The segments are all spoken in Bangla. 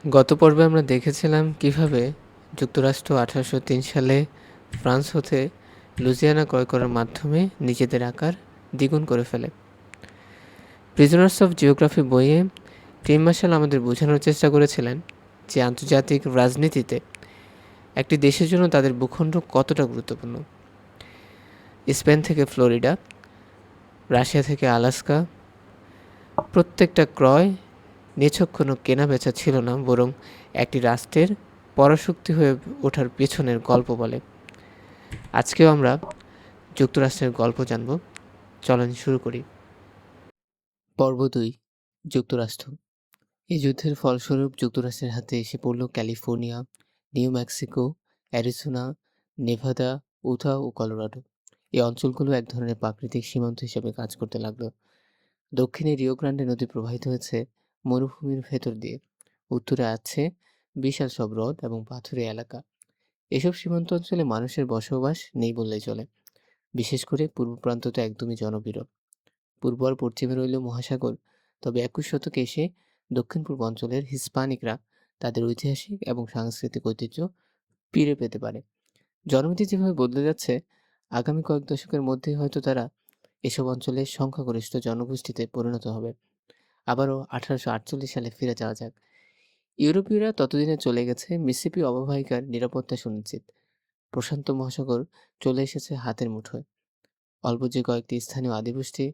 গত পর্বে আমরা দেখেছিলাম কিভাবে যুক্তরাষ্ট্র 1803 সালে ফ্রান্স হতে লুজিয়ানা ক্রয় করার মাধ্যমে নিজেদের আকার দ্বিগুণ করে ফেলে। প্রিজনার্স অফ জিওগ্রাফি বইয়ে টিম মার্শাল আমাদের বোঝানোর চেষ্টা করেছিলেন যে আন্তর্জাতিক রাজনীতিতে একটি দেশের জন্য তাদের ভূখণ্ড কতটা গুরুত্বপূর্ণ। স্পেন থেকে ফ্লোরিডা, রাশিয়া থেকে আলাস্কা, প্রত্যেকটা ক্রয় নিছক কোনো কেনা বেচা ছিল না, বরং একটি রাষ্ট্রের পরাশক্তি হয়ে ওঠার পেছনের গল্প বলে। আজকেও আমরা যুক্তরাষ্ট্রের গল্প জানব। চলেন শুরু করি। পর্ব 2, যুক্তরাষ্ট্র। এই যুদ্ধের ফলস্বরূপ যুক্তরাষ্ট্রের হাতে এসে পড়ল California, New Mexico, Arizona, Nevada, Utah ও কলোরাডো। এই অঞ্চলগুলো এক ধরনের প্রাকৃতিক সীমান্ত হিসেবে কাজ করতে লাগলো। দক্ষিণে রিও গ্রান্ডে নদী প্রবাহিত হয়েছে মরুভূমির ভেতর দিয়ে, উত্তরে আছে বিশাল সব হ্রদ এবং পাথুরে এলাকা। এসব সীমান্ত অঞ্চলে মানুষের বসবাস নেই বললেই চলে, বিশেষ করে পূর্ব প্রান্ত তো একদমই জনবিরল। পূর্ব আর পশ্চিমে রইল মহাসাগর, তবে 21 শতকে এসে দক্ষিণ পূর্ব অঞ্চলের হিস্পানিকরা তাদের ঐতিহাসিক এবং সাংস্কৃতিক ঐতিহ্য ফিরে পেতে পারে। জনমিতি যেভাবে বদলে যাচ্ছে, আগামী কয়েক দশকের মধ্যেই হয়তো তারা এসব অঞ্চলের সংখ্যাগরিষ্ঠ জনগোষ্ঠীতে পরিণত হবে। আবারও 1848 সালে ফিরে যাওয়া যাক। ইউরোপীয়রা ততদিনে চলে গেছে মিসিসিপি অববাহিকার নিরাপত্তা সুনিশ্চিত। প্রশান্ত মহাসাগর চলে এসেছে হাতের মুঠোয়। অল্প যে কয়েকটি স্থানীয় আদিবাসী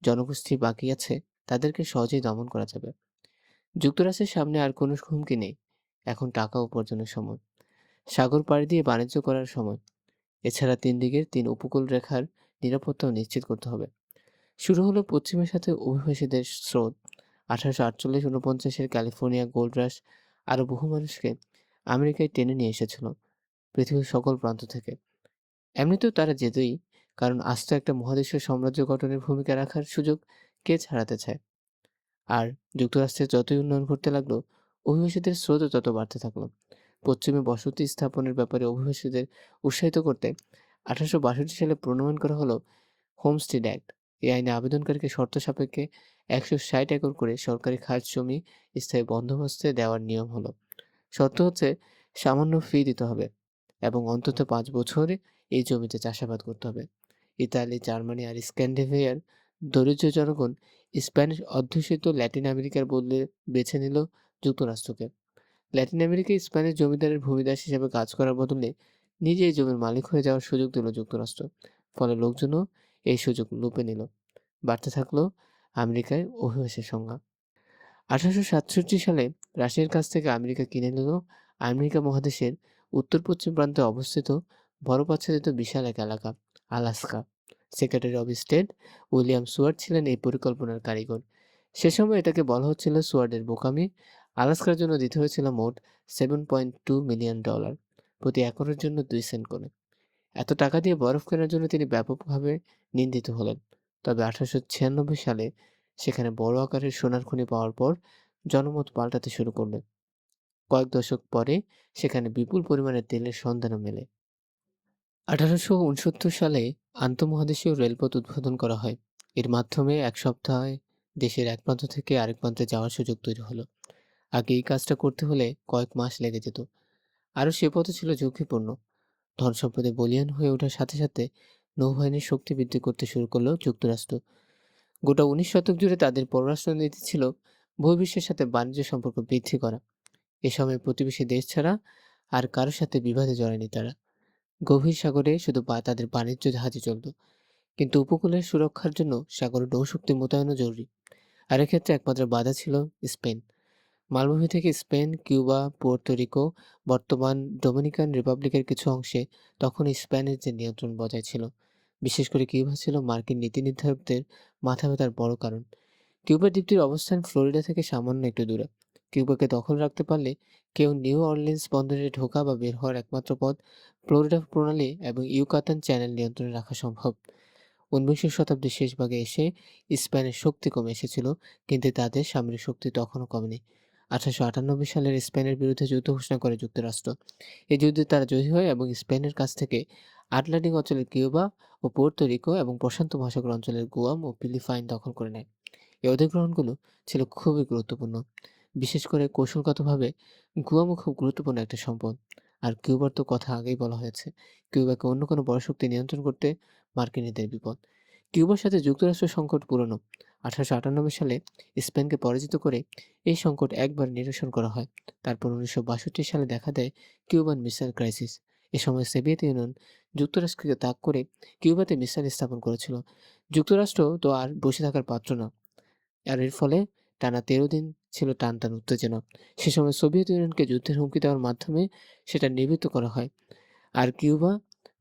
জনগোষ্ঠী বাকি আছে, তাদেরকে সহজেই দমন করা যাবে। যুক্তরাষ্ট্রের সামনে আর কোনো হুমকি নেই। এখন টাকা উপার্জনের সময়, সাগর পাড়ি দিয়ে বাণিজ্য করার সময়। এছাড়া 3 দিকের 3 উপকূল রেখার নিরাপত্তাও নিশ্চিত করতে হবে। শুরু হলো পশ্চিমের সাথে অভিবাসীদের স্রোত। 1848-49 ক্যালিফোর্নিয়া গোল্ড রাশ আরও বহু মানুষকে আমেরিকায় টেনে নিয়ে এসেছিল পৃথিবীর সকল প্রান্ত থেকে। এমনিতেও তারা যেতই, কারণ আস্ত একটা মহাদেশীয় সাম্রাজ্য গঠনের ভূমিকা রাখার সুযোগ কে ছাড়াতে চায়। আর যুক্তরাষ্ট্রের যতই উন্নয়ন ঘটতে লাগলো, অভিবাসীদের স্রোতও তত বাড়তে থাকলো। পশ্চিমে বসতি স্থাপনের ব্যাপারে অভিবাসীদের উৎসাহিত করতে 1862 সালে প্রণয়ন করা হলো হোমস্টেড অ্যাক্ট। এই আইনে আবেদনকারীকে শর্ত সাপেক্ষে 160 একর করে সরকারি খাস জমি স্থায়ী বন্দোবস্তে দেওয়ার নিয়ম হলো। শর্ত হচ্ছে সামান্য ফি দিতে হবে এবং অন্তত 5 বছরে এই জমিতে চাষাবাদ করতে হবে। ইতালি, জার্মানি আর স্ক্যান্ডিনেভিয়ার দরিদ্র জনগণ স্প্যানিশ অধ্যুষিত ল্যাটিন আমেরিকার বদলে বেছে নিল যুক্তরাষ্ট্রকে। ল্যাটিন আমেরিকায় স্প্যানিশ জমিদারের ভূমিদাস হিসেবে কাজ করার বদলে নিজে এই জমির মালিক হয়ে যাওয়ার সুযোগ দিল যুক্তরাষ্ট্র। ফলে লোকজনও এই সুযোগ লুপে নিল। বাড়তে থাকলো আমেরিকায় অভিবাসীর সংখ্যা। 1867 সালে রাশিয়ার কাছ থেকে আমেরিকা কিনে নিল আমেরিকা মহাদেশের উত্তর পশ্চিম প্রান্তে অবস্থিত বরফ আচ্ছাদিত বিশাল এক এলাকা, Alaska. Secretary of state William Seward ছিলেন এই পরিকল্পনার কারিগর। সে সময় এটাকে বলা হচ্ছিল সুয়ার্ডের বোকামি। আলাস্কার জন্য দিতে হয়েছিল মোট $7.2 মিলিয়ন, প্রতি একরের জন্য 2 সেন্ট করে। এত টাকা দিয়ে বরফ কেনার জন্য তিনি ব্যাপকভাবে নিন্দিত হলেন। তবে 1896 সালে সেখানে বড় আকারের সোনার খনি পাওয়ার পর জনমত পাল্টাতে শুরু করলেন। কয়েক দশক পরে সেখানে বিপুল পরিমাণে তেলের সন্ধানও মেলে। 1869 সালে আন্তঃমহাদেশীয় রেলপথ উদ্বোধন করা হয়। এর মাধ্যমে এক সপ্তাহে দেশের এক প্রান্ত থেকে আরেক প্রান্তে যাওয়ার সুযোগ তৈরি হলো। আগে এই কাজটা করতে হলে কয়েক মাস লেগে যেত। আরও সে পথে ছিল ঝুঁকিপূর্ণ। ধন সম্পদে বলীয়ান হয়ে ওঠার সাথে সাথে নৌবাহিনীর শক্তি বৃদ্ধি করতে শুরু করলো যুক্তরাষ্ট্র। গোটা 19 শতক জুড়ে তাদের পররাষ্ট্রনীতি ছিল বহির্বিশ্বের সাথে বাণিজ্য সম্পর্ক বৃদ্ধি করা। এ সময় প্রতিবেশী দেশ ছাড়া আর কারোর সাথে বিবাদে জড়ায়নি তারা। গভীর সাগরে শুধু তাদের বাণিজ্য জাহাজে চলত, কিন্তু উপকূলের সুরক্ষার জন্য সাগরে নৌশক্তি মোতায়েনও জরুরি। আর এক্ষেত্রে একমাত্র বাধা ছিল স্পেন। মালভূমি থেকে স্পেন, কিউবা, পুয়ের্তো রিকো, বর্তমান ডোমিনিকান রিপাবলিকের কিছু অংশে তখন স্পেনের যে নিয়ন্ত্রণ বজায় ছিল। বিশেষ করে কিউবা ছিল মার্কিন নীতি নির্ধারকদের মাথা ব্যথার বড় কারণ। কিউবা দ্বীপটির অবস্থান ফ্লোরিডা থেকে সামান্য একটু দূরে। কিউবাকে দখল রাখতে পারলে কেউ নিউ অরলিন্স বন্দরে ঢোকা বা বের হওয়ার একমাত্র পথ ফ্লোরিডা প্রণালী এবং ইউকাতান চ্যানেল নিয়ন্ত্রণে রাখা সম্ভব। 19 শতাব্দীর শেষ ভাগে এসে স্পেনের শক্তি কমে এসেছিল, কিন্তু তাদের সামরিক শক্তি তখনও কমেনি। 1898 সালের স্পেনের বিরুদ্ধে যুদ্ধ ঘোষণা করে যুক্তরাষ্ট্র। এই যুদ্ধে তারা জয়ী হয় এবং স্পেনের কাছ থেকে আটলান্টিক অঞ্চলের কিউবা ও পুয়ের্তো রিকো এবং প্রশান্ত মহাসাগর অঞ্চলের গুয়াম ও ফিলিপাইন দখল করে নেয়। এই অধিগ্রহণগুলো ছিল খুবই গুরুত্বপূর্ণ। বিশেষ করে কৌশলগতভাবে গুয়ামও খুব গুরুত্বপূর্ণ একটা সম্পদ। আর কিউবার তো কথা আগেই বলা হয়েছে। কিউবাকে অন্য কোনো বড় শক্তি নিয়ন্ত্রণ করতে মার্কিনীদের বিপদ। কিউবার সাথে যুক্তরাষ্ট্র সংকট পুরনো। 1898 সালে স্পেনকে পরাজিত করে এই সংকট একবার নিরসন করা হয়। তারপর 1962 সালে দেখা দেয় কিউবান মিসাইল ক্রাইসিস। এ সময় সোভিয়েত ইউনিয়ন যুক্তরাষ্ট্রকে তাক করে কিউবাতে মিসাইল স্থাপন করেছিল। যুক্তরাষ্ট্র তো আর বসে থাকার পাত্র না। আর এর ফলে টানা ১৩ দিন ছিল টানটান উত্তেজনা। সে সময় সোভিয়েত ইউনিয়নকে যুদ্ধের হুমকি দেওয়ার মাধ্যমে সেটা নিবৃত্ত করা হয়। আর কিউবা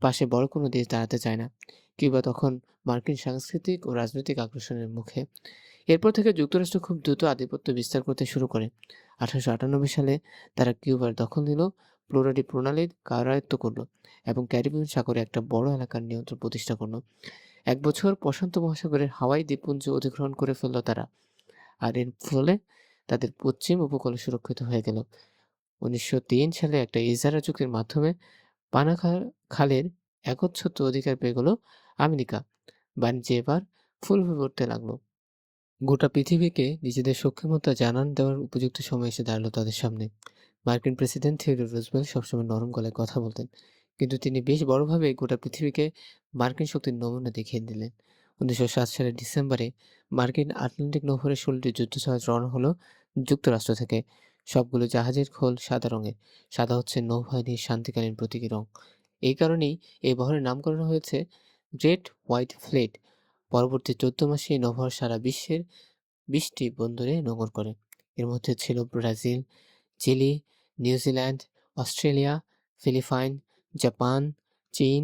পাশে বড় কোনো দেশ দাঁড়াতে চায় না। কিউবা তখন মার্কিন সাংস্কৃতিক ও রাজনৈতিক আগ্রাসনের মুখে। এরপর থেকে যুক্তরাষ্ট্র খুব দ্রুত আধিপত্য বিস্তার করতে শুরু করে। 1898 সালে তারা কিউবার দখল নিল, ফ্লোরিডা প্রণালীর কারায়ত্ত করল এবং ক্যারিবিয়ান সাগরে একটা বড় এলাকার নিয়ন্ত্রণ প্রতিষ্ঠা করল। ১ বছর প্রশান্ত মহাসাগরের হাওয়াই দ্বীপপুঞ্জ অধিগ্রহণ করে ফেলল তারা। আর এর ফলে তাদের পশ্চিম উপকূল সুরক্ষিত হয়ে গেল। ১৯০৩ সালে একটা ইজারা চুক্তির মাধ্যমে খালের একচ্ছত্র অধিকার পেয়ে গেল আমেরিকা। বাণিজ্যে এবার ফুলভাবে উঠতে লাগলো। গোটা পৃথিবীকে নিজেদের সক্ষমতা জানান দেওয়ার উপযুক্ত সময় এসে দাঁড়ালো তাদের সামনে। মার্কিন প্রেসিডেন্ট থিওডোর রুজভেল্ট সবসময় নরম গলায় কথা বলতেন, কিন্তু তিনি বেশ বড়ভাবে গোটা পৃথিবীকে মার্কিন শক্তির নমুনা দেখিয়ে দিলেন। 1907 সালের ডিসেম্বরে মার্কিন আটলান্টিক নৌবহরের 16টি যুদ্ধজাহাজ রওনা হলো যুক্তরাষ্ট্র থেকে। সবগুলো জাহাজের খোল সাদা রঙের। সাদা হচ্ছে নৌবাহিনীর শান্তিকালীন প্রতীকী রং। এই কারণেই এই বহরের নামকরণ হয়েছে গ্রেট হোয়াইট ফ্লিট। পরবর্তী 14 মাসে এই নৌবহর সারা বিশ্বের 20টি বন্দরে নোঙর করে। এর মধ্যে ছিল Brazil, Chile, New Zealand, Australia, Philippines, Japan, চীন,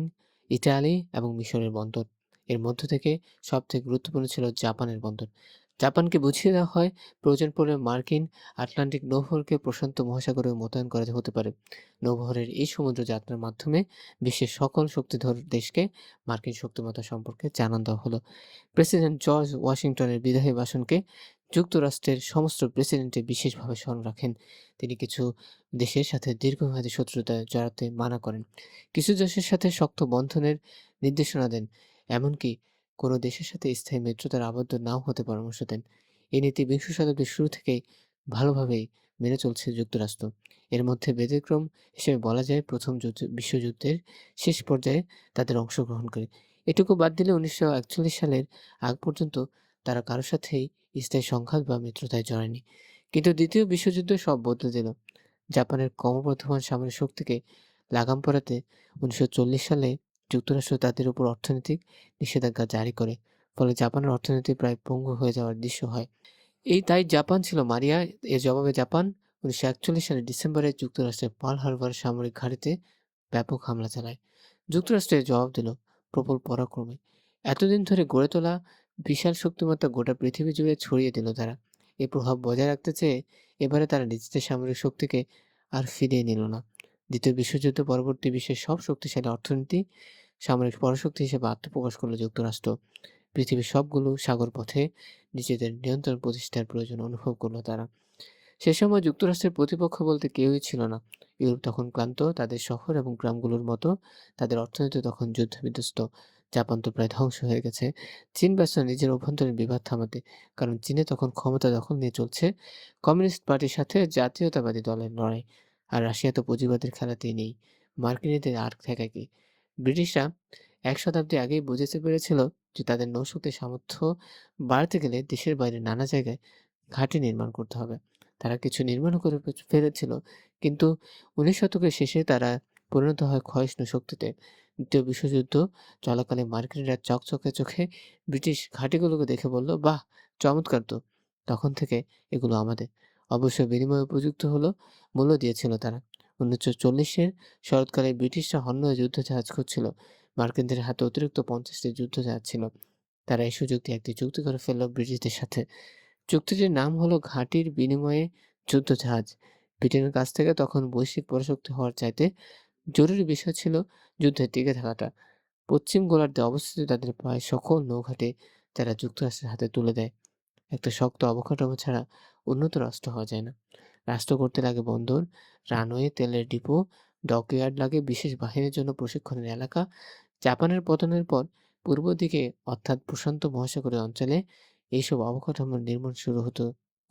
ইতালি এবং মিশরের বন্দর। এর মধ্য থেকে সবথেকে গুরুত্বপূর্ণ ছিল জাপানের বন্দর। জাপানকে বুঝিয়ে দেওয়া হয় প্রয়োজন পড়লে মার্কিন আটলান্টিক নৌবহরকে প্রশান্ত মহাসাগরে মোতায়েন করা হতে পারে। নৌবহরের এই সমুদ্র যাত্রার মাধ্যমে বিশ্বের সকল শক্তিধর দেশকে মার্কিন শক্তিমত্তা সম্পর্কে জানান দেওয়া হলো। প্রেসিডেন্ট জর্জ ওয়াশিংটনের বিদায়ী ভাষণকে যুক্তরাষ্ট্রের সমস্ত প্রেসিডেন্টে বিশেষভাবে স্মরণ রাখেন। তিনি কিছু দেশের সাথে দীর্ঘমেয়াদী শত্রুতায় জড়াতে মানা করেন, কিছু দেশের সাথে শক্ত বন্ধনের নির্দেশনা দেন, এমনকি কোনো দেশের সাথে স্থায়ী মিত্রতার আবদ্ধ নাও হতে পরামর্শ দেন। এই নীতি বিংশ শতাব্দীর শুরু থেকেই ভালোভাবেই মেনে চলছে যুক্তরাষ্ট্র। এর মধ্যে ব্যতিক্রম হিসেবে বলা যায় প্রথম বিশ্বযুদ্ধের শেষ পর্যায়ে তাদের অংশগ্রহণ করে। এটুকু বাদ দিলে 1941 সালের আগ পর্যন্ত তারা কারো সাথেই স্থায়ী সংঘাত বা মিত্রতায় জড়ায়নি। কিন্তু দ্বিতীয় বিশ্বযুদ্ধ সব বদলে দিল। জাপানের ক্রমবর্ধমান সামরিক শক্তিকে লাগাম পরাতে 1940 সালে যুক্তরাষ্ট্র তাদের উপর অর্থনৈতিক নিষেধাজ্ঞা জারি করে। ফলে জাপানের অর্থনীতি প্রায় পঙ্গু হয়ে যাওয়ার দৃশ্য হয়। তাই জাপান ছিল মারিয়া। এর জবাবে জাপান 1941 সালের ডিসেম্বরে যুক্তরাষ্ট্রের পার্ল হারবার সামরিক ঘাঁটিতে ব্যাপক হামলা চালায়। যুক্তরাষ্ট্রের জবাব দিল প্রবল পরাক্রমে। এতদিন ধরে গড়ে তোলা বিশাল শক্তিমত্তা গোটা পৃথিবী জুড়ে ছড়িয়ে দিল তারা। এই প্রভাব বজায় রাখতে চেয়ে এবারে তারা নিজেদের সামরিক শক্তিকে আর ফিরিয়ে নিল না। দ্বিতীয় বিশ্বযুদ্ধ পরবর্তী বিশ্বের সব শক্তিশালী অর্থনীতি সামরিক পরাশক্তি হিসেবে আত্মপ্রকাশ করল যুক্তরাষ্ট্র। পৃথিবীর সবগুলো সাগর পথে নিজেদের নিয়ন্ত্রণ প্রতিষ্ঠার প্রয়োজন অনুভব করলো তারা। সে সময় যুক্তরাষ্ট্রের প্রতিপক্ষ বলতে কেউই ছিল না। ইউরোপ তখন ক্লান্ত, তাদের শহর এবং গ্রামগুলোর মতো তাদের অর্থনীতি তখন যুদ্ধবিধ্বস্ত। জাপান তো প্রায় ধ্বংস হয়ে গেছে। চীন ব্যস্ত নিজের অভ্যন্তরীণ বিবাদ থামাতে, কারণ চীনে তখন ক্ষমতা দখল নিয়ে চলছে কমিউনিস্ট পার্টির সাথে জাতীয়তাবাদী দলের লড়াই। আর রাশিয়া তো পুঁজিবাদের খেলাতেই নেই। মার্কিনীদের আর ঠেকায় কি? ব্রিটিশরা 1 শতাব্দী আগেই বুঝতে পেরেছিল যে তাদের নৌশক্তির সামর্থ্য বাড়াতে গেলে দেশের বাইরে নানা জায়গায় ঘাঁটি নির্মাণ করতে হবে। তারা কিছু নির্মাণও করে ফেলেছিল, কিন্তু 19 শতকের শেষে তারা পরিণত হয় ক্ষয়িষ্ণু শক্তিতে। দ্বিতীয় বিশ্বযুদ্ধ চলাকালে মার্কিনিরা চকচকে চোখে ব্রিটিশ ঘাঁটিগুলোকে দেখে বলল, বাহ, চমৎকার তো! তখন থেকে এগুলো আমাদের। অবশ্য বিনিময়ে উপযুক্ত হলো মূল্য দিয়েছিল তারা। 1940-এর শরৎকালে ব্রিটিশরা হন্যে যুদ্ধজাহাজ খুঁজছিল। মার্কিনদের হাতে অতিরিক্ত 50টি যুদ্ধজাহাজ ছিল। তারা এই সুযোগ দিয়ে একটি চুক্তি করে ফেলল ব্রিটিশদের সাথে। চুক্তিটির নাম হলো ঘাঁটির বিনিময়ে যুদ্ধজাহাজ। ব্রিটেনের কাছ থেকে তখন বৈশ্বিক পরাশক্তি হওয়ার চাইতে জরুরি বিষয় ছিল যুদ্ধে টিকে থাকাটা। পশ্চিম গোলার্ধে অবস্থিত তাদের প্রায় সকল নৌঘাঁটি তারা যুক্তরাষ্ট্রের হাতে তুলে দেয়। একটা শক্ত অবকাঠামো ছাড়া উন্নত রাষ্ট্র হওয়া যায় না। রাষ্ট্র করতে লাগে বন্দর, রানওয়ে, তেলের ডিপো, ডকইয়ার্ড লাগে বিশেষ বাহিনীর জন্য প্রশিক্ষণের এলাকা। জাপানের পতনের পর পূর্ব দিকে অর্থাৎ প্রশান্ত মহাসাগরীয় অঞ্চলে এইসব অবকাঠামোর নির্মাণ শুরু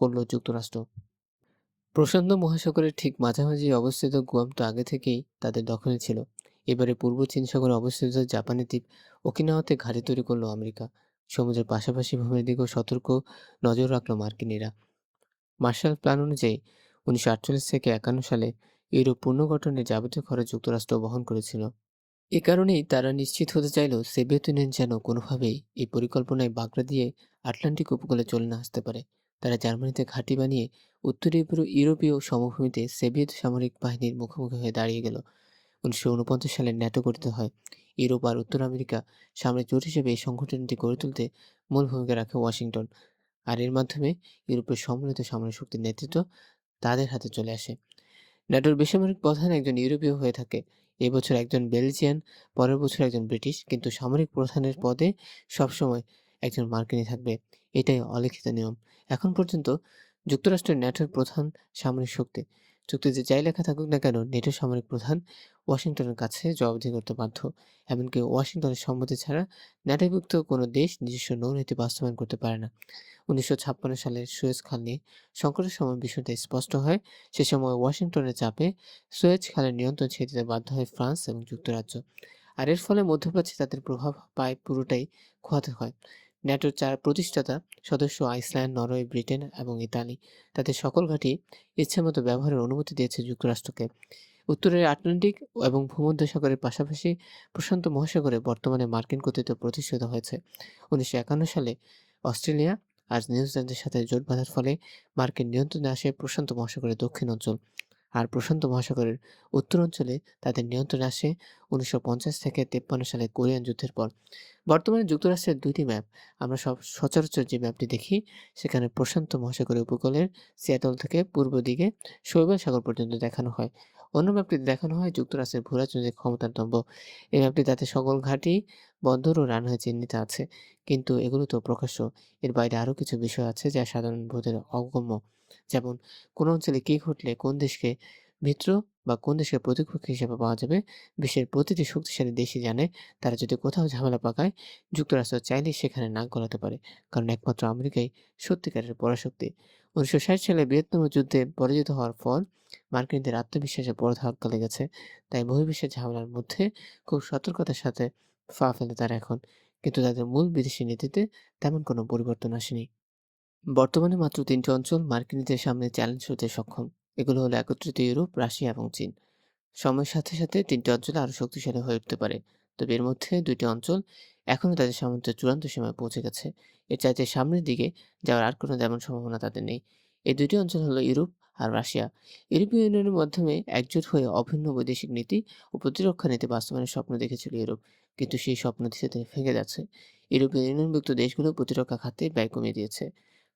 করল যুক্তরাষ্ট্র। প্রশান্ত মহাসাগরের ঠিক মাঝামাঝি অবস্থিত গুয়াম তো আগে থেকেই তাদের দখলে ছিল। এবারে পূর্ব চীন সাগরে অবস্থিত জাপানি দ্বীপ ওকিনাওয়াতে ঘাঁটি তৈরি করলো আমেরিকা। সমুদ্রের পাশাপাশি ভূমির দিকেও সতর্ক নজর রাখলো মার্কিনিরা। মার্শাল প্ল্যান অনুযায়ী 1948 থেকে 51 সালে ইউরোপ পুনর্গঠনের যাবতীয় খরচ যুক্তরাষ্ট্র বহন করেছিল। এ কারণেই তারা নিশ্চিত হতে চাইল সোভিয়েত ইউনিয়ন যেন কোনোভাবেই এই পরিকল্পনায় বাগড়া দিয়ে আটলান্টিক উপকূলে চলে না আসতে পারে। তারা জার্মানিতে ঘাঁটি বানিয়ে উত্তর ইউরোপীয় সমভূমিতে সোভিয়েত সামরিক বাহিনীর মুখোমুখি হয়ে দাঁড়িয়ে গেল। 1949 সালে ন্যাটো গঠিত হয়। ইউরোপ আর উত্তর আমেরিকা সামরিক জোট হিসেবে এই সংগঠনটি গড়ে তুলতে মূল ভূমিকা রাখে ওয়াশিংটন। আর এর মাধ্যমে ইউরোপের সম্মিলিত সামরিক শক্তির নেতৃত্ব তাদের হাতে চলে আসে। ন্যাটোর বেসামরিক প্রধান একজন ইউরোপীয় হয়ে থাকে। এবছর একজন বেলজিয়ান, পরের বছর একজন ব্রিটিশ, কিন্তু সামরিক প্রধানের পদে সবসময় একজন মার্কিনী থাকবে। এটাই অলিখিত নিয়ম। এখন পর্যন্ত যুক্তরাষ্ট্রের ন্যাটোর প্রধান সামরিক শক্তি। চুক্তিতে যাই লেখা থাকুক না কেন, নেটোর সামরিক প্রধান ওয়াশিংটনের কাছে জবাবদিহি করতে বাধ্য। এমনকি ওয়াশিংটনের সম্মতি ছাড়া ন্যাটোভুক্ত কোনো দেশ নিজস্ব নৌনীতি বাস্তবায়ন করতে পারে না। 1956 সালের সুয়েজ খাল নিয়ে সংকটের সময় বিষয়টা স্পষ্ট হয়। সে সময় ওয়াশিংটনের চাপে সুয়েজ খালের নিয়ন্ত্রণ ছেড়ে দিতে বাধ্য হয় ফ্রান্স এবং যুক্তরাজ্য। আর এর ফলে মধ্যপ্রাচ্যে তাদের প্রভাব পায় পুরোটাই খোয়াতে হয়। ন্যাটোর 4 প্রতিষ্ঠাতা সদস্য আইসল্যান্ড, নরওয়ে, ব্রিটেন এবং ইতালি তাদের সকল ঘাঁটি ইচ্ছামতো ব্যবহারের অনুমতি দিয়েছে যুক্তরাষ্ট্রকে। উত্তরের আটলান্টিক এবং ভূমধ্যসাগরের পাশাপাশি প্রশান্ত মহাসাগরে বর্তমানে মার্কিন কর্তৃত্ব প্রতিষ্ঠিত হয়েছে। 1951 সালে অস্ট্রেলিয়া আর নিউজিল্যান্ডের সাথে জোট বাঁধার ফলে মার্কিন নিয়ন্ত্রণে আসে প্রশান্ত মহাসাগরের দক্ষিণ অঞ্চল। আর প্রশান্ত মহাসাগরের উত্তর অঞ্চলে তাদের নিয়ন্ত্রণে আসে 1950 থেকে 53 সালে কোরিয়ান যুদ্ধের পর। বর্তমানে যুক্তরাষ্ট্রের 2টি ম্যাপ আমরা সচরাচর যে ম্যাপটি দেখি, সেখানে প্রশান্ত মহাসাগরের উপকূলের সিয়াটল থেকে পূর্ব দিকে শৈবাল সাগর পর্যন্ত দেখানো হয়। অন্য ম্যাপটিতে দেখানো হয় যুক্তরাষ্ট্রের ভূরাজনৈতিক ক্ষমতার দম্ভ। এই ম্যাপটি তাতে সকল ঘাঁটি, বন্দর ও রানওয়ে চিহ্নিত আছে, কিন্তু এগুলো তো প্রকাশ্য। এর বাইরে আরও কিছু বিষয় আছে যা সাধারণ ভোটের অগম্য। যেমন কোন অঞ্চলে কি ঘটলে কোন দেশকে মিত্র বা কোন দেশকে প্রতিপক্ষ হিসেবে পাওয়া যাবে, বিশ্বের প্রতিটি শক্তিশালী দেশই জানে তারা যদি কোথাও ঝামেলা পাকায়, যুক্তরাষ্ট্র চাইলেই সেখানে নাক গলাতে পারে। কারণ একমাত্র আমেরিকাই সত্যিকারের পরাশক্তি। 1960 সালে ভিয়েতনাম যুদ্ধে পরাজিত হওয়ার পর মার্কিনদের আত্মবিশ্বাসে বড় ধাক্কা লেগেছে। তাই বহির্বিশ্বের ঝামেলার মধ্যে খুব সতর্কতার সাথে ফেলে তারা এখন। কিন্তু তাদের মূল বিদেশি নীতিতে তেমন কোনো পরিবর্তন আসেনি। বর্তমানে মাত্র 3টি অঞ্চল মার্কিনীদের সামনে চ্যালেঞ্জ হতে সক্ষম। এগুলো হলো একত্রিত ইউরোপ, রাশিয়া এবং চীন। সময়ের সাথে সাথে 3টি অঞ্চল আরও শক্তিশালী হয়ে উঠতে পারে। তবে এর মধ্যে 2টি অঞ্চল এখনও তাদের সামর্থ্যের চূড়ান্ত সীমায় পৌঁছে গেছে। এর চাইতে সামনের দিকে যাওয়ার আর কোনো তেমন সম্ভাবনা তাদের নেই। এই 2টি অঞ্চল হলো ইউরোপ আর রাশিয়া। ইউরোপীয় ইউনিয়নের মাধ্যমে একজোট হয়ে অভিন্ন বৈদেশিক নীতি ও প্রতিরক্ষা নীতি বাস্তবায়নের স্বপ্ন দেখেছিল ইউরোপ। কিন্তু সেই স্বপ্ন ধীরে ধীরে ভেঙে যাচ্ছে। ইউরোপীয় ইউনিয়নভুক্ত দেশগুলো প্রতিরক্ষা খাতে ব্যয় কমিয়ে দিয়েছে।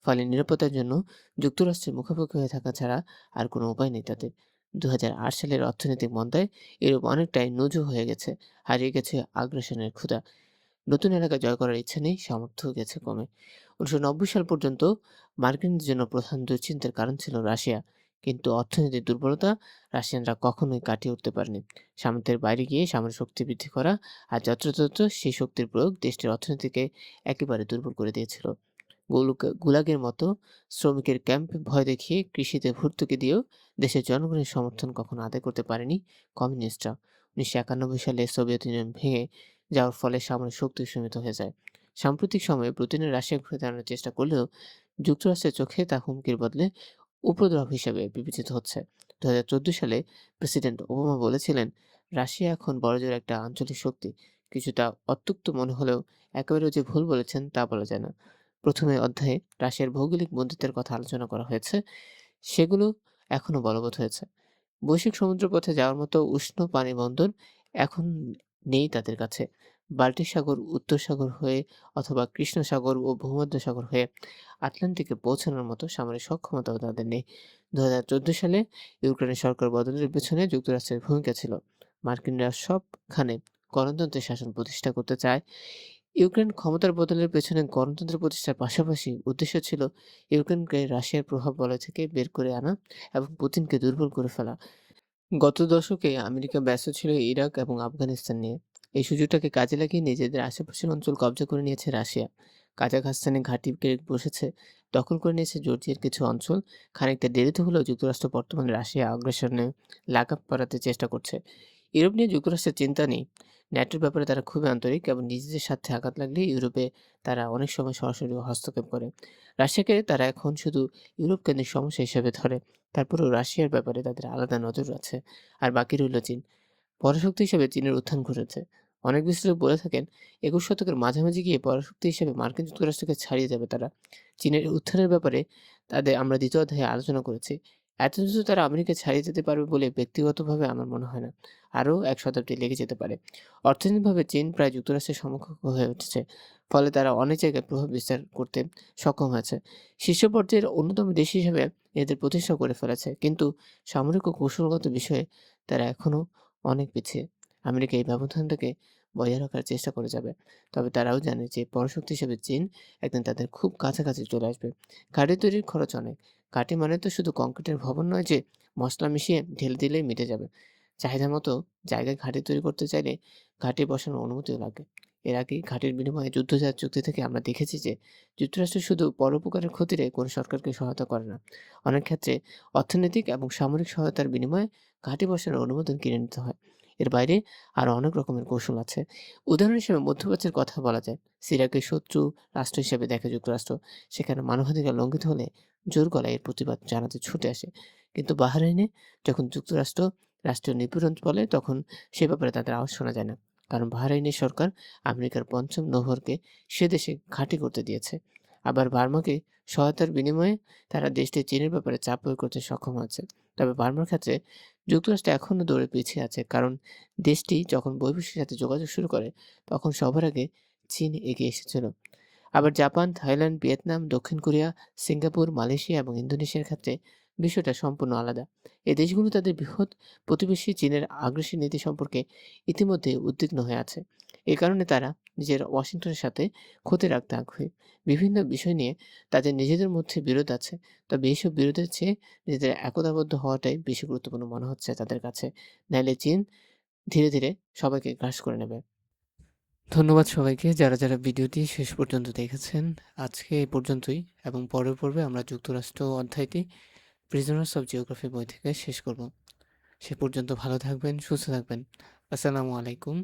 ফলে নিরাপত্তার জন্য যুক্তরাষ্ট্রের মুখোমুখি হয়ে থাকা ছাড়া আর কোনো উপায় নেই তাদের। 2008 সালের অর্থনৈতিক মন্দায় ইউরোপ অনেকটাই নুজু হয়ে গেছে, হারিয়ে গেছে আগ্রাসনের ক্ষুধা। নতুন এলাকা জয় করার ইচ্ছা নেই, সামর্থ্য গেছে কমে। 1990 সাল পর্যন্ত মার্কিনদের জন্য প্রধান দুশ্চিন্তার কারণ ছিল রাশিয়া। কিন্তু অর্থনৈতিক দুর্বলতা রাশিয়ানরা কখনোই কাটিয়ে উঠতে পারেনি। সামর্থ্যের বাইরে গিয়ে সামরিক শক্তি বৃদ্ধি করা আর যত্রতত্র সেই শক্তির প্রয়োগ দেশটির অর্থনীতিকে একেবারে দুর্বল করে দিয়েছিল। গুলাগের মতো শ্রমিকের ক্যাম্পে ভয় দেখিয়ে কৃষিতে ভর্তুকি দিয়েও দেশের জনগণের সমর্থন কখনো আদায় করতে পারেনি কমিউনিস্টরা। 1991 সালে সোভিয়েত ইউনিয়ন ভেঙে যাওয়ার ফলে সামরিক শক্তি সীমিত হয়ে যায়। সাম্প্রতিক সময়ে পুতিনের রাশিয়া ঘুরে দাঁড়ানোর চেষ্টা করলেও যুক্তরাষ্ট্রের চোখে তা হুমকির বদলে উপদ্রব হিসেবে বিবেচিত হচ্ছে। 2014 সালে প্রেসিডেন্ট ওবামা বলেছিলেন, রাশিয়া এখন বড়জোর একটা আঞ্চলিক শক্তি। কিছুটা অত্যুক্ত মনে হলেও একেবারেও যে ভুল বলেছেন তা বলা যায় না। প্রথমে অধ্যায়ে রাশিয়ার ভৌগোলিক বন্ধুত্বের কথা আলোচনা করা হয়েছে, সেগুলো এখনো বলবৎ হয়েছে। বৈশ্বিক সমুদ্রপথে যাওয়ার মতো উষ্ণ পানি বন্দর এখন নেই তাদের কাছে। বাল্টিক সাগর, উত্তর সাগর হয়ে অথবা কৃষ্ণ সাগর ও ভূমধ্যসাগর হয়ে আটলান্টিকে পৌঁছানোর মতো সামরিক সক্ষমতাও তাদের নেই। 2014 সালে ইউক্রেনের সরকার বদলের পেছনে যুক্তরাষ্ট্রের ভূমিকা ছিল। মার্কিনরা সবখানে গণতন্ত্রের শাসন প্রতিষ্ঠা করতে চায়। ইউক্রেন ক্ষমতার বদলের পেছনে গণতন্ত্র প্রতিষ্ঠার পাশাপাশি উদ্দেশ্য ছিল ইউক্রেনকে রাশিয়ার প্রভাব বলয় থেকে বের করে আনা এবং পুতিনকে দুর্বল করে ফেলা। গত দশকে আমেরিকা ব্যস্ত ছিল ইরাক এবং আফগানিস্তান নিয়ে। এই সুযোগটাকে কাজে লাগিয়ে নিজেদের আশেপাশের অঞ্চল কব্জা করে নিয়েছে রাশিয়া। কাজাখস্তানে ঘাঁটি বসেছে, দখল করে নিয়েছে জর্জিয়ার কিছু অঞ্চল। খানিকটা দেরিতে হলেও যুক্তরাষ্ট্র বর্তমানে রাশিয়া আগ্রাসনে লাগাম পরাতে চেষ্টা করছে। ইউরোপ নিয়ে যুক্তরাষ্ট্রের চিন্তা নেই। ন্যাটোর ব্যাপারে তারা খুবই আন্তরিক এবং নিজেদের স্বার্থে আঘাত লাগলে ইউরোপে তারা অনেক সময় সরাসরি হস্তক্ষেপ করে। রাশিয়াকে তারা এখন শুধু ইউরোপ কেন্দ্রিক সমস্যা হিসেবে ধরে। তারপরেও রাশিয়ার ব্যাপারে তাদের আলাদা নজর আছে। আর বাকি রইল চীন। পরাশক্তি হিসেবে চীনের উত্থান ঘটেছে। অনেক বিশ্লেষক বলে থাকেন, ২১ শতকের মাঝামাঝি গিয়ে পরাশক্তি হিসেবে মার্কিন যুক্তরাষ্ট্রকে ছাড়িয়ে যাবে তারা। চীনের উত্থানের ব্যাপারে আমরা ২য় অধ্যায়ে আলোচনা করেছি। এত দ্রুত তারা আমেরিকা ছাড়িয়ে যেতে পারবে বলে ব্যক্তিগতভাবে আমার মনে হয় না। আরও ১ শতাব্দী লেগে যেতে পারে। অর্থনৈতিকভাবে চীন প্রায় যুক্তরাষ্ট্রের সমকক্ষ হয়ে উঠেছে। ফলে তারা অনেক জায়গায় প্রভাব বিস্তার করতে সক্ষম হয়েছে। শীর্ষ পর্যায়ের অন্যতম দেশ হিসেবে এদের প্রতিষ্ঠা করে ফেলেছে। কিন্তু সামরিক ও কৌশলগত বিষয়ে তারা এখনও অনেক পিছিয়ে। আমেরিকা এই ব্যবধানটাকে বজায় রাখার চেষ্টা করে যাবে। তবে তারাও জানে যে পরাশক্তি হিসেবে চীন একদিন তাদের খুব কাছাকাছি চলে আসবে। ঘাঁটি তৈরির খরচ অনেক। ঘাঁটি মানে তো শুধু কংক্রিটের ভবন নয় যে মসলা মিশিয়ে ঢেলে দিলেই মিটে যাবে। চাহিদা মতো জায়গায় ঘাঁটি তৈরি করতে চাইলে ঘাঁটি বসানোর অনুমতিও লাগে। এর আগে ঘাঁটির বিনিময়ে যুদ্ধজাহাজ চুক্তি থেকে আমরা দেখেছি যে যুক্তরাষ্ট্র শুধু পরোপকারের ক্ষতিরে কোনো সরকারকে সহায়তা করে না। অনেক ক্ষেত্রে অর্থনৈতিক এবং সামরিক সহায়তার বিনিময়ে ঘাঁটি বসানোর অনুমোদন কিনে নিতে হয়। এর বাইরে আরও অনেক রকমের কৌশল আছে। উদাহরণ হিসেবে মধ্যপ্রাচ্যের কথা বলা যায়। সিরিয়াকে শত্রু রাষ্ট্র হিসেবে দেখে যুক্তরাষ্ট্র। সেখানে মানবাধিকার লঙ্ঘিত হলে জোর গলায় এর প্রতিবাদ জানাতে ছুটে আসে। কিন্তু বাহরাইনে যখন যুক্তরাষ্ট্র রাষ্ট্রীয় নিপীড়ন বলে তখন সে ব্যাপারে তাদের আওয়াজ শোনা যায় না। কারণ বাহরাইনের সরকার আমেরিকার পঞ্চম নৌবহরকে সে দেশে ঘাঁটি করতে দিয়েছে। আবার বার্মাকে সহায়তার বিনিময়ে তারা দেশটি চীনের ব্যাপারে চাপ প্রয়োগ করতে সক্ষম হয়েছে। তবে বার্মার ক্ষেত্রে যুক্তরাষ্ট্র এখনও দৌড়ে পিছিয়ে আছে, কারণ দেশটি যখন বৈদেশিক সাথে যোগাযোগ শুরু করে তখন সবার আগে চীন এগিয়ে এসেছিল। আবার জাপান, থাইল্যান্ড, ভিয়েতনাম, দক্ষিণ কোরিয়া, সিঙ্গাপুর, মালয়েশিয়া এবং ইন্দোনেশিয়ার ক্ষেত্রে বিষয়টা সম্পূর্ণ আলাদা। এই দেশগুলো তাদের বৃহৎ প্রতিবেশী চীনের আগ্রাসী নীতি সম্পর্কে ইতিমধ্যে উদ্বিগ্ন হয়ে আছে। এ কারণে তারা নিজের ওয়াশিংটনের সাথে ক্ষতি রাখতে আগ্রহী। বিভিন্ন বিষয় নিয়ে তাদের নিজেদের মধ্যে বিরোধ আছে। তবে এইসব বিরোধের চেয়ে নিজেদের একতাবদ্ধ হওয়াটাই বেশি গুরুত্বপূর্ণ মনে হচ্ছে তাদের কাছে। নাইলে চীন ধীরে ধীরে সবাইকে গ্রাস করে নেবে। ধন্যবাদ সবাইকে যারা ভিডিওটি শেষ পর্যন্ত দেখেছেন। আজকে এই পর্যন্তই এবং পরের পর্বে আমরা যুক্তরাষ্ট্র অধ্যায়টি প্রিজনার্স অফ জিওগ্রাফি বই থেকে শেষ করব। সে পর্যন্ত ভালো থাকবেন, সুস্থ থাকবেন। আসসালামু আলাইকুম।